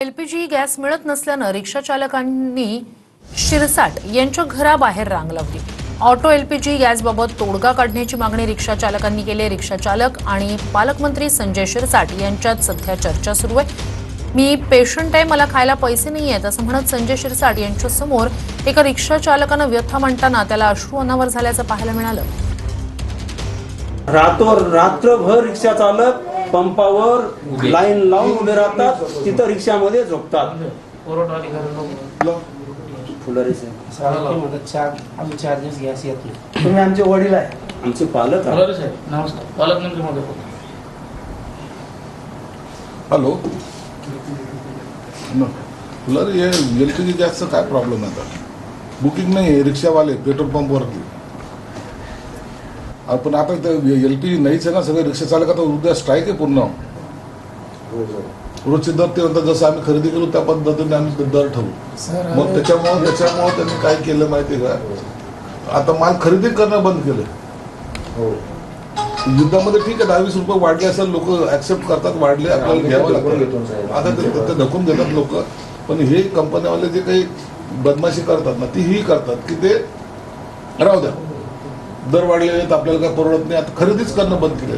LPG gas मिळत नसल्यानं रिक्षा चालकांनी शिरसाट यांच्या घराबाहेर रांग लावली। ऑटो एलपीजी गॅसबाबत तोडगा काढण्याची मागणी रिक्षा चालकांनी केली। रिक्षा चालक आणि पालकमंत्री संजय शिरसाट यांच्यात सध्या चर्चा सुरू आहे। मी पेशंट आहे, मला खायला पैसे नाही आहेत असं म्हणत संजय शिरसाट यांच्या समोर एका रिक्षा चालकानं व्यथा मांडताना त्याला अश्रू अनावर झाल्याचं पाहायला मिळालं। रात्रभर रिक्षा चालक पंपावर लाईन लावून उभे राहतात, तिथं रिक्षामध्ये झोपतात। फुलारी आम्ही चार्जेस गॅस येत नाही। तुम्ही आमचे वडील आहे, आमचे पालक आहे। फुलारी साहेब नमस्कार, पालकमंत्री महोदय। हॅलो फुलारी, हे एलपीजी गॅसचा काय प्रॉब्लेम आहे? आता बुकिंग नाही आहे, रिक्षावाले पेट्रोल पंपवरती। पण आता एलपीजी नाहीच आहे ना, सगळे रिक्षा चालक आता उद्या स्ट्राईक आहे पूर्ण। रोजचे दर ते म्हणतात, जसं आम्ही खरेदी करू त्या पद्धतीने आम्ही दर ठरवू। मग त्याच्यामुळे त्यांनी काय केलं माहिती आहे का, आता माल खरेदी करणं बंद केलं। युद्धामध्ये ठीक आहे 10-20 रुपये वाढले असेल, लोक ऍक्सेप्ट करतात, वाढले आपल्याला घ्यावं लागतं। आता ते ढकून घेतात लोक। पण हे कंपन्यावाले जे काही बदमाशी करतात ना, ती ही करतात की ते राहू द्या, दर वाढलेले आपल्याला काय परवडत नाही, आता खरेदीच करणं बंद केलेलं।